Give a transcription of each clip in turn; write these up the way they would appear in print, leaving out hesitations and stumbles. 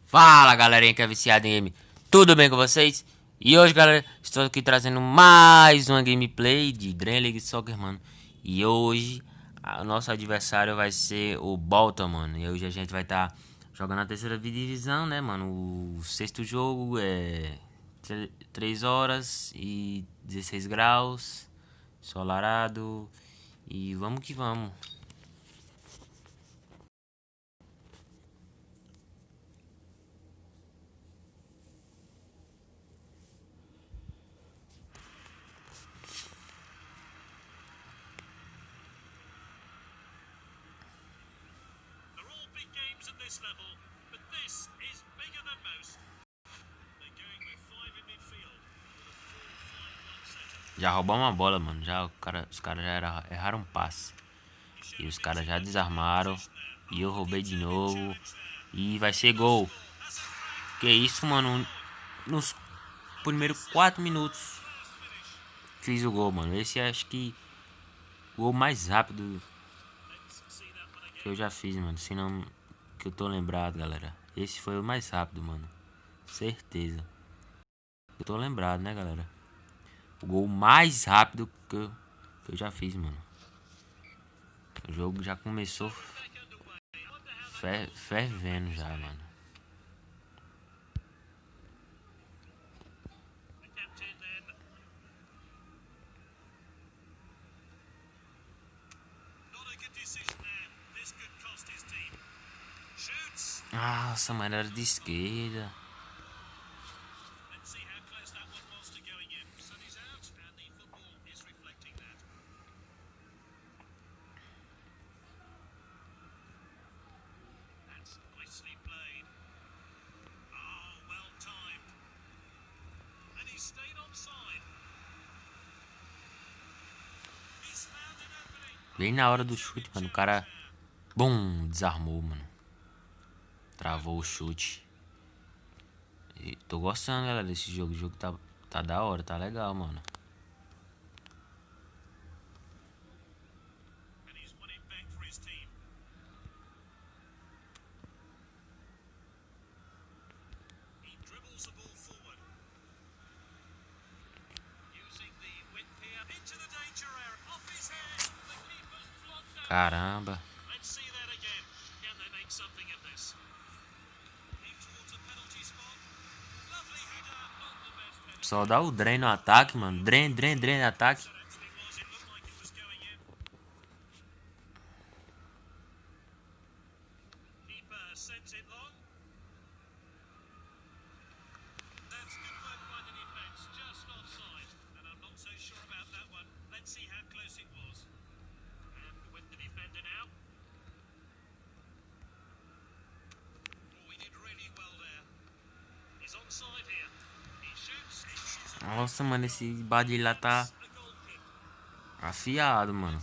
Fala galerinha que é viciada em game, tudo bem com vocês? E hoje galera, estou aqui trazendo mais uma gameplay de Dream League Soccer, mano. E hoje, o nosso adversário vai ser o Bolton, mano. E hoje a gente vai estar jogando a terceira divisão, né, mano. O sexto jogo é 3 horas e 16 graus, ensolarado. E vamos que vamos. Já roubamos uma bola, mano. Já os caras já erraram um passe. E os caras já desarmaram. E eu roubei de novo. E vai ser gol. Que isso, mano. Nos primeiros 4 minutos fiz o gol, mano. Esse acho que o gol mais rápido que eu já fiz, mano. Se não que eu tô lembrado, galera. Esse foi o mais rápido, mano. Certeza. Eu tô lembrado, né, galera? O gol mais rápido que eu já fiz, mano. O jogo já começou fervendo já, mano. Nossa, mano, era de esquerda. Bem na hora do chute, mano, o cara... Bum, desarmou, mano. Travou o chute. E tô gostando, galera, desse jogo. O jogo tá da hora, tá legal, mano. Caramba. Só dá o Dream no ataque, mano. Dream no ataque. Nossa, mano, esse Badilha lá tá afiado, mano.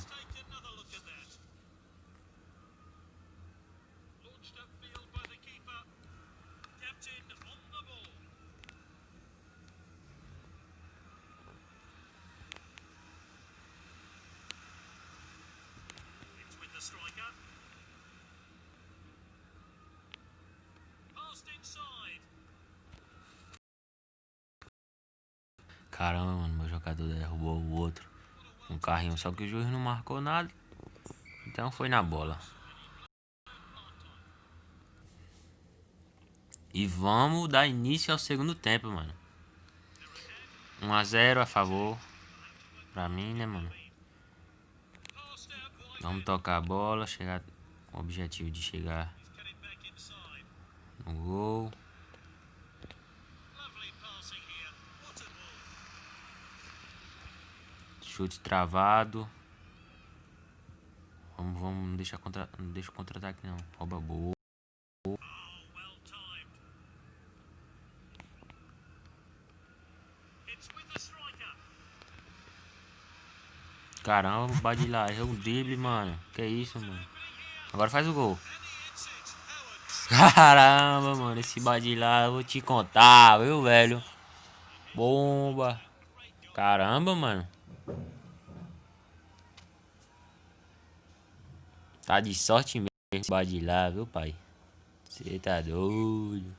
Caramba, mano, meu jogador derrubou o outro. Um carrinho, só que o juiz não marcou nada. Então foi na bola. E vamos dar início ao segundo tempo, mano. 1 a 0 a favor. Pra mim, né, mano? Vamos tocar a bola. Chegar com o objetivo de chegar no gol. Chute travado. Vamos, não deixa o contra-ataque não. Rouba boa. Caramba, o Badilha errou um drible, mano. Que isso, mano. Agora faz o gol. Caramba, mano. Esse Badilha, eu vou te contar, viu, velho? Bomba. Caramba, mano. Tá de sorte mesmo esse Badilha, viu, pai? Você tá doido.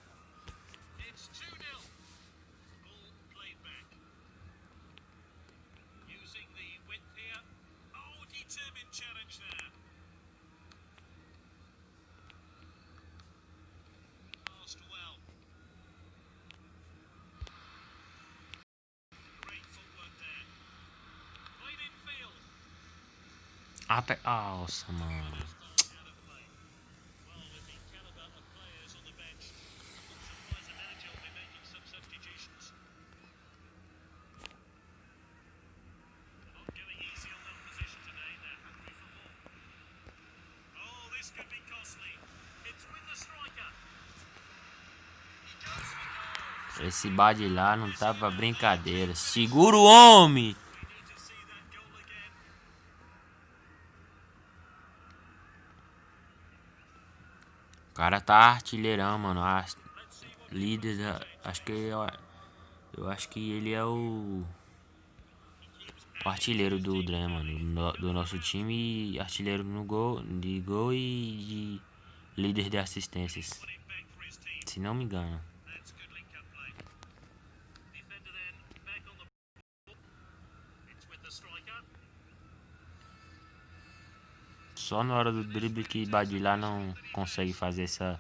Nossa, mano. Esse Badilá não tá pra brincadeira. Segura o homem! O cara tá artilheirão, mano. Líder da... Acho que... Eu acho que ele é o artilheiro do Dren, mano. Do nosso time. E artilheiro no gol, de gol e de líder de assistências. Se não me engano. Só na hora do drible que Badilá não consegue fazer essa...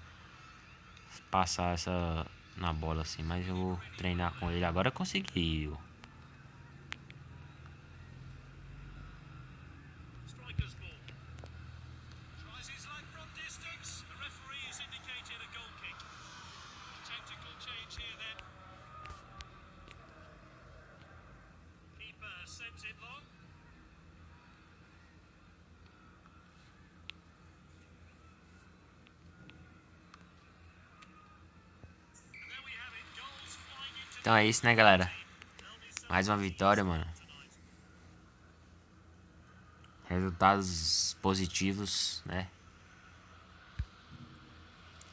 Passar essa... Na bola assim. Mas eu vou treinar com ele. Agora conseguiu. Então é isso, né, galera? Mais uma vitória, mano. Resultados positivos, né?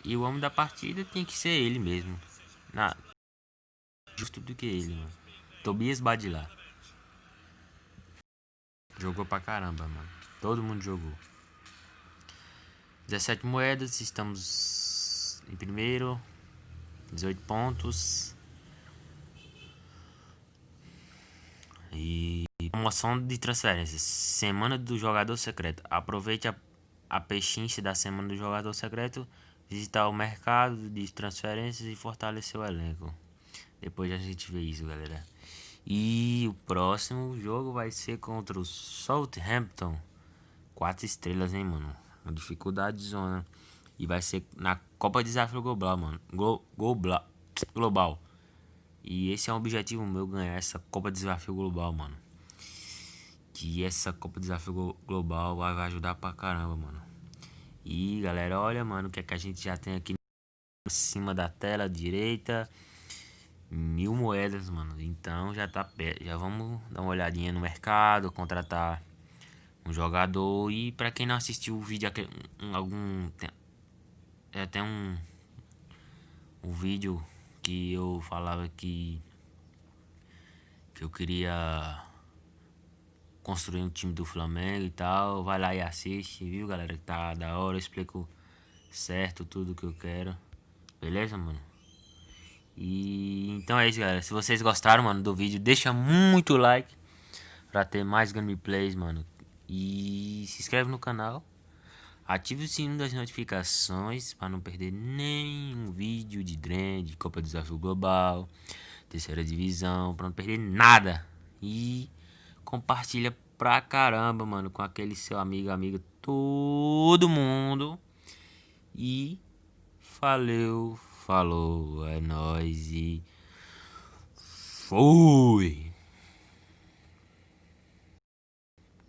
E o homem da partida tem que ser ele mesmo. Justo do que ele, mano. Tobias Badilá. Jogou pra caramba, mano. Todo mundo jogou. 17 moedas, estamos em primeiro. 18 pontos. E promoção de transferências. Semana do jogador secreto. Aproveite a pechincha da semana do jogador secreto. Visitar o mercado de transferências e fortalecer o elenco. Depois a gente vê isso, galera. E o próximo jogo vai ser contra o Southampton. 4 estrelas, hein, mano. Uma dificuldade zona. E vai ser na Copa Desafio Global, mano. Global. E esse é um objetivo meu, ganhar essa Copa Desafio Global, mano. Que essa Copa Desafio Global vai ajudar pra caramba, mano. E galera, olha, mano, o que é que a gente já tem aqui em cima da tela direita. 1000 moedas, mano. Então já tá perto. Já vamos dar uma olhadinha no mercado, contratar um jogador. E pra quem não assistiu o vídeo, tem um vídeo que eu falava que eu queria construir um time do Flamengo e tal. Vai lá e assiste, viu, galera? Que tá da hora. Eu explico certo tudo que eu quero. Beleza, mano? E então é isso, galera. Se vocês gostaram, mano, do vídeo, deixa muito like pra ter mais gameplays, mano. E se inscreve no canal. Ative o sininho das notificações para não perder nenhum vídeo de Dren, de Copa Desafio Global, terceira divisão, para não perder nada. E compartilha pra caramba, mano, com aquele seu amigo, amiga, todo mundo. E falou, é nóis e fui!